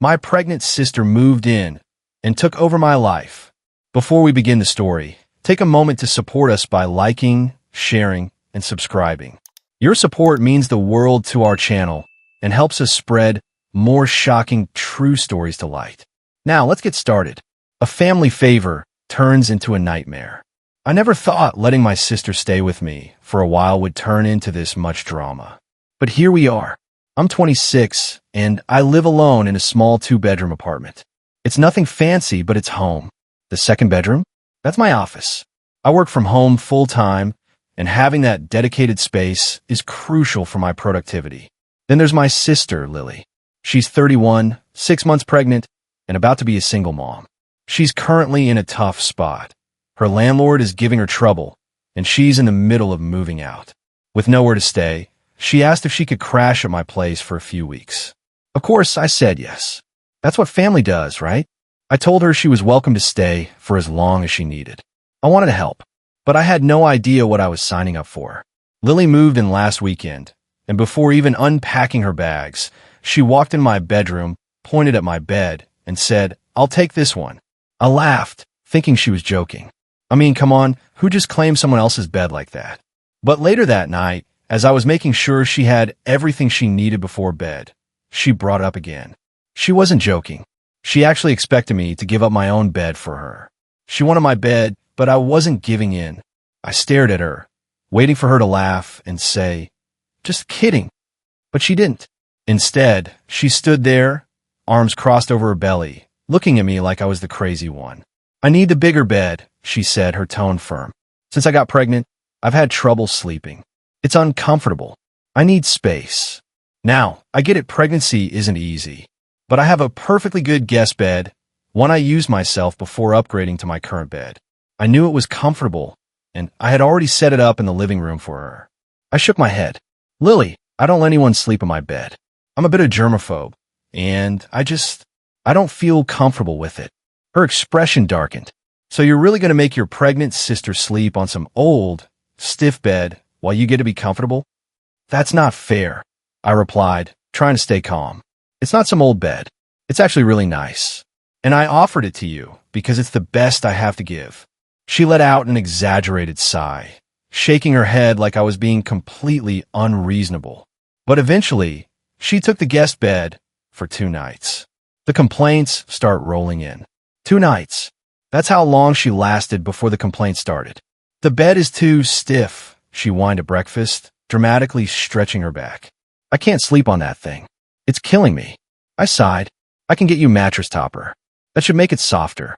My pregnant sister moved in and took over my life. Before we begin the story, take a moment to support us by liking, sharing, and subscribing. Your support means the world to our channel and helps us spread more shocking true stories to light. Now, let's get started. A family favor turns into a nightmare. I never thought letting my sister stay with me for a while would turn into this much drama. But here we are. I'm 26, and I live alone in a small 2-bedroom apartment. It's nothing fancy, but it's home. The second bedroom? That's my office. I work from home full-time, and having that dedicated space is crucial for my productivity. Then there's my sister, Lily. She's 31, 6 months pregnant, and about to be a single mom. She's currently in a tough spot. Her landlord is giving her trouble, and she's in the middle of moving out. With nowhere to stay, she asked if she could crash at my place for a few weeks. Of course, I said yes. That's what family does, right? I told her she was welcome to stay for as long as she needed. I wanted to help, but I had no idea what I was signing up for. Lily moved in last weekend, and before even unpacking her bags, she walked in my bedroom, pointed at my bed, and said, "I'll take this one." I laughed, thinking she was joking. I mean, come on, who just claims someone else's bed like that? But later that night, as I was making sure she had everything she needed before bed, she brought it up again. She wasn't joking. She actually expected me to give up my own bed for her. She wanted my bed, but I wasn't giving in. I stared at her, waiting for her to laugh and say, "Just kidding." But she didn't. Instead, she stood there, arms crossed over her belly, looking at me like I was the crazy one. "I need the bigger bed," she said, her tone firm. "Since I got pregnant, I've had trouble sleeping. It's uncomfortable. I need space." Now, I get it, pregnancy isn't easy, but I have a perfectly good guest bed, one I used myself before upgrading to my current bed. I knew it was comfortable, and I had already set it up in the living room for her. I shook my head. "Lily, I don't let anyone sleep in my bed. I'm a bit of germaphobe, and I don't feel comfortable with it." Her expression darkened. "So you're really going to make your pregnant sister sleep on some old, stiff bed while you get to be comfortable? That's not fair," I replied, trying to stay calm. "It's not some old bed. It's actually really nice. And I offered it to you because it's the best I have to give." She let out an exaggerated sigh, shaking her head like I was being completely unreasonable. But eventually, she took the guest bed for 2 nights. The complaints start rolling in. 2 nights. That's how long she lasted before the complaints started. "The bed is too stiff," she whined at breakfast, dramatically stretching her back. "I can't sleep on that thing. It's killing me." I sighed. "I can get you a mattress topper. That should make it softer."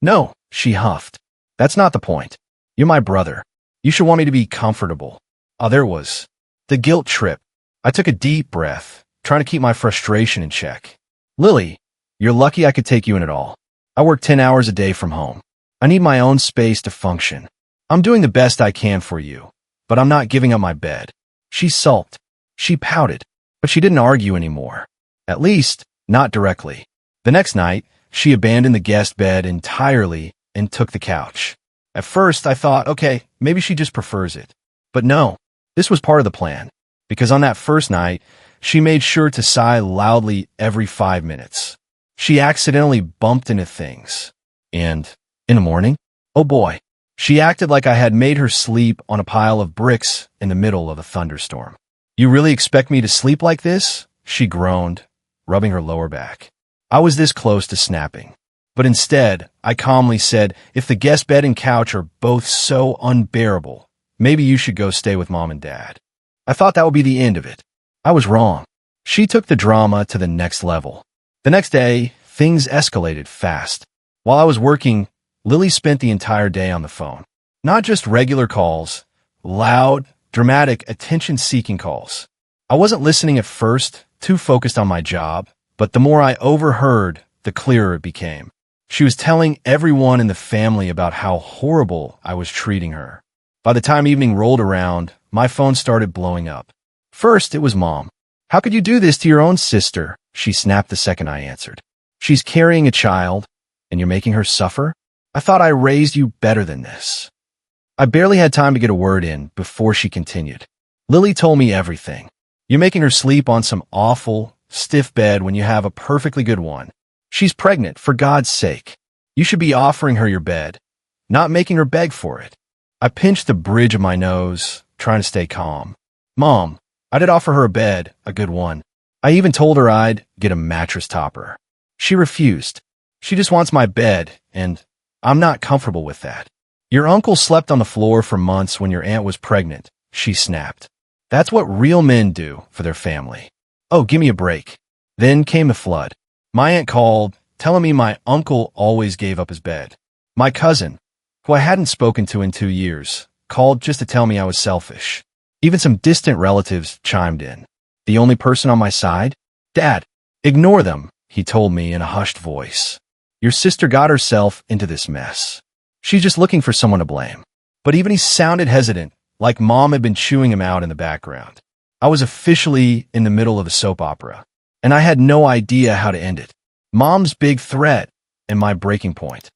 "No," she huffed. "That's not the point. You're my brother. You should want me to be comfortable." Oh, there it was. The guilt trip. I took a deep breath, trying to keep my frustration in check. "Lily, you're lucky I could take you in at all. I work 10 hours a day from home. I need my own space to function. I'm doing the best I can for you, but I'm not giving up my bed." She sulked. She pouted, but she didn't argue anymore. At least, not directly. The next night, she abandoned the guest bed entirely and took the couch. At first, I thought, okay, maybe she just prefers it. But no, this was part of the plan, because on that first night, she made sure to sigh loudly every 5 minutes. She accidentally bumped into things. And in the morning, oh boy, she acted like I had made her sleep on a pile of bricks in the middle of a thunderstorm. "You really expect me to sleep like this?" she groaned, rubbing her lower back. I was this close to snapping. But instead, I calmly said, "If the guest bed and couch are both so unbearable, maybe you should go stay with Mom and Dad." I thought that would be the end of it. I was wrong. She took the drama to the next level. The next day, things escalated fast. While I was working, Lily spent the entire day on the phone. Not just regular calls, loud, dramatic, attention-seeking calls. I wasn't listening at first, too focused on my job, but the more I overheard, the clearer it became. She was telling everyone in the family about how horrible I was treating her. By the time evening rolled around, my phone started blowing up. First, it was Mom. "How could you do this to your own sister?" she snapped the second I answered. "She's carrying a child, and you're making her suffer? I thought I raised you better than this." I barely had time to get a word in before she continued. "Lily told me everything. You're making her sleep on some awful, stiff bed when you have a perfectly good one. She's pregnant, for God's sake. You should be offering her your bed, not making her beg for it. I pinched the bridge of my nose, trying to stay calm. Mom, I did offer her a bed, a good one. I even told her I'd get a mattress topper. She refused. She just wants my bed, and I'm not comfortable with that. Your uncle slept on the floor for months when your aunt was pregnant, she snapped. That's what real men do for their family. Oh, give me a break. Then came the flood. My aunt called, telling me my uncle always gave up his bed. My cousin, who I hadn't spoken to in 2 years, called just to tell me I was selfish. Even some distant relatives chimed in. The only person on my side? Dad. Ignore them, he told me in a hushed voice. Your sister got herself into this mess. She's just looking for someone to blame. But even he sounded hesitant, like Mom had been chewing him out in the background. I was officially in the middle of a soap opera, and I had no idea how to end it. Mom's big threat and my breaking point.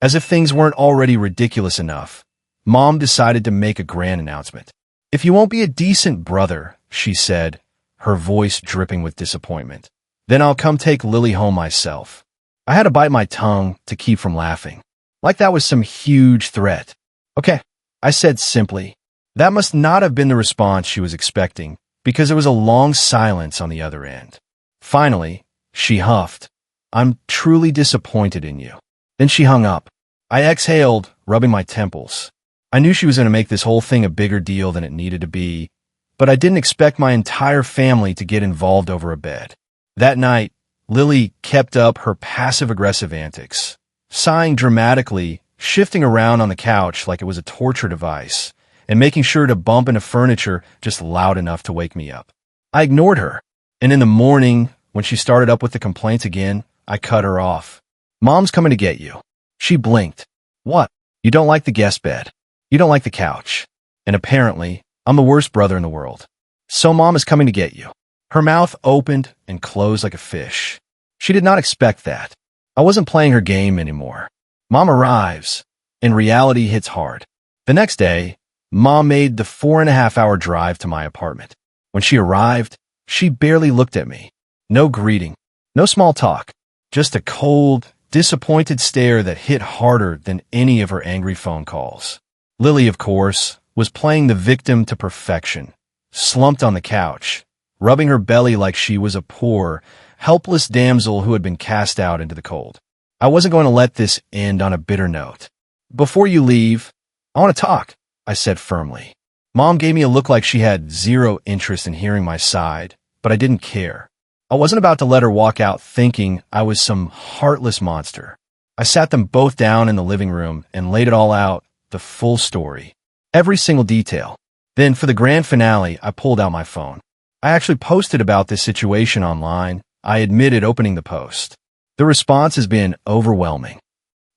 As if things weren't already ridiculous enough, Mom decided to make a grand announcement. If you won't be a decent brother, she said, her voice dripping with disappointment, then I'll come take Lily home myself. I had to bite my tongue to keep from laughing, like that was some huge threat. Okay, I said simply. That must not have been the response she was expecting, because there was a long silence on the other end. Finally, she huffed, I'm truly disappointed in you. Then she hung up. I exhaled, rubbing my temples. I knew she was going to make this whole thing a bigger deal than it needed to be, but I didn't expect my entire family to get involved over a bed. That night, Lily kept up her passive-aggressive antics, sighing dramatically, shifting around on the couch like it was a torture device, and making sure to bump into furniture just loud enough to wake me up. I ignored her, and in the morning, when she started up with the complaints again, I cut her off. Mom's coming to get you. She blinked. What? You don't like the guest bed. You don't like the couch. And apparently, I'm the worst brother in the world. So Mom is coming to get you. Her mouth opened and closed like a fish. She did not expect that. I wasn't playing her game anymore. Mom arrives, and reality hits hard. The next day, Mom made the 4.5-hour drive to my apartment. When she arrived, she barely looked at me. No greeting, no small talk, just a cold, disappointed stare that hit harder than any of her angry phone calls. Lily, of course, was playing the victim to perfection, slumped on the couch, rubbing her belly like she was a poor, helpless damsel who had been cast out into the cold. I wasn't going to let this end on a bitter note. Before you leave, I want to talk, I said firmly. Mom gave me a look like she had zero interest in hearing my side, but I didn't care. I wasn't about to let her walk out thinking I was some heartless monster. I sat them both down in the living room and laid it all out, the full story, every single detail. Then for the grand finale, I pulled out my phone. I actually posted about this situation online. I admitted opening the post. The response has been overwhelming.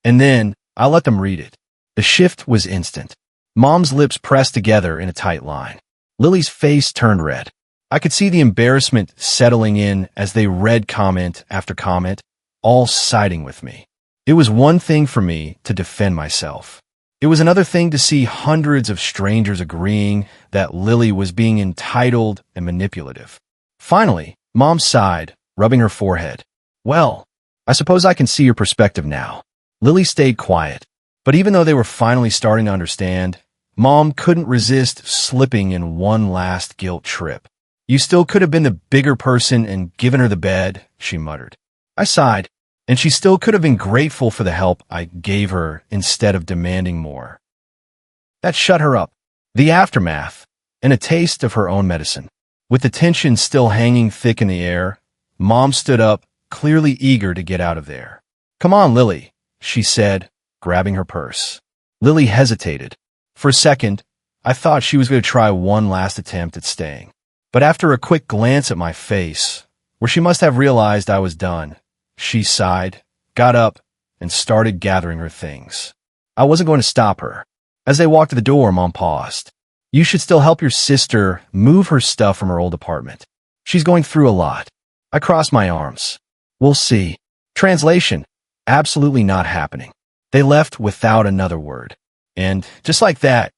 And then I let them read it. The shift was instant. Mom's lips pressed together in a tight line. Lily's face turned red. I could see the embarrassment settling in as they read comment after comment, all siding with me. It was one thing for me to defend myself. It was another thing to see hundreds of strangers agreeing that Lily was being entitled and manipulative. Finally, Mom sighed, rubbing her forehead. Well, I suppose I can see your perspective now. Lily stayed quiet, but even though they were finally starting to understand, Mom couldn't resist slipping in one last guilt trip. You still could have been the bigger person and given her the bed, she muttered. I sighed, and she still could have been grateful for the help I gave her instead of demanding more. That shut her up. The aftermath, and a taste of her own medicine. With the tension still hanging thick in the air, Mom stood up, clearly eager to get out of there. Come on, Lily, she said, grabbing her purse. Lily hesitated. For a second, I thought she was going to try one last attempt at staying. But after a quick glance at my face, where she must have realized I was done, she sighed, got up, and started gathering her things. I wasn't going to stop her. As they walked to the door, Mom paused. You should still help your sister move her stuff from her old apartment. She's going through a lot. I crossed my arms. We'll see. Translation, absolutely not happening. They left without another word. And just like that,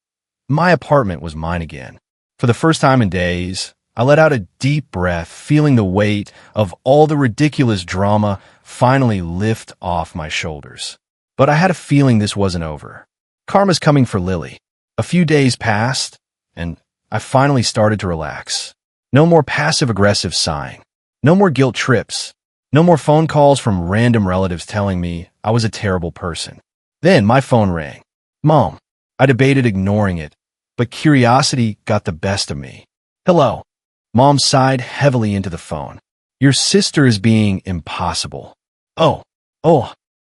my apartment was mine again. For the first time in days, I let out a deep breath, feeling the weight of all the ridiculous drama finally lift off my shoulders. But I had a feeling this wasn't over. Karma's coming for Lily. A few days passed, and I finally started to relax. No more passive-aggressive sighing. No more guilt trips. No more phone calls from random relatives telling me I was a terrible person. Then my phone rang. Mom. I debated ignoring it, but curiosity got the best of me. Hello. Mom sighed heavily into the phone. Your sister is being impossible. Oh,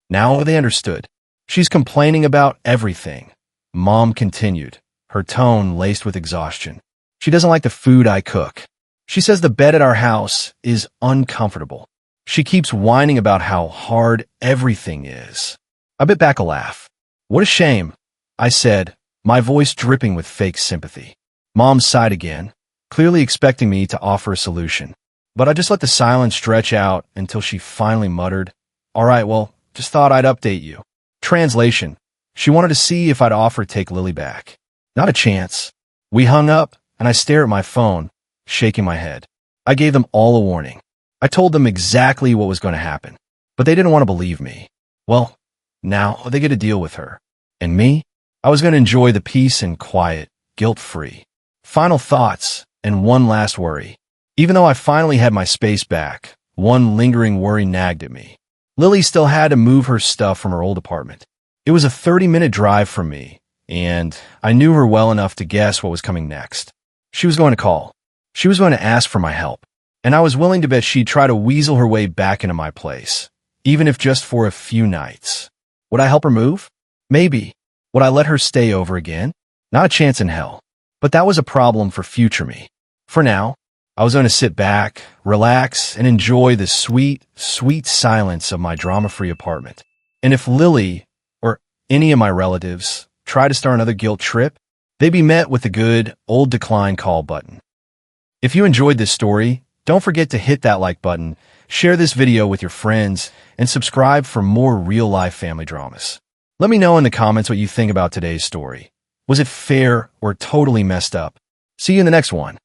now they understood. She's complaining about everything. Mom continued, her tone laced with exhaustion. She doesn't like the food I cook. She says the bed at our house is uncomfortable. She keeps whining about how hard everything is. I bit back a laugh. What a shame, I said, my voice dripping with fake sympathy. Mom sighed again, clearly expecting me to offer a solution. But I just let the silence stretch out until she finally muttered, All right, well, just thought I'd update you. Translation. She wanted to see if I'd offer to take Lily back. Not a chance. We hung up, and I stared at my phone, shaking my head. I gave them all a warning. I told them exactly what was going to happen, but they didn't want to believe me. Well, now they get to deal with her. And me? I was going to enjoy the peace and quiet, guilt-free. Final thoughts, and one last worry. Even though I finally had my space back, one lingering worry nagged at me. Lily still had to move her stuff from her old apartment. It was a 30-minute drive from me, and I knew her well enough to guess what was coming next. She was going to call. She was going to ask for my help, and I was willing to bet she'd try to weasel her way back into my place, even if just for a few nights. Would I help her move? Maybe. Would I let her stay over again? Not a chance in hell. But that was a problem for future me. For now, I was going to sit back, relax, and enjoy the sweet, sweet silence of my drama-free apartment. And if Lily, or any of my relatives, try to start another guilt trip, they'd be met with the good, old decline call button. If you enjoyed this story, don't forget to hit that like button, share this video with your friends, and subscribe for more real-life family dramas. Let me know in the comments what you think about today's story. Was it fair or totally messed up? See you in the next one.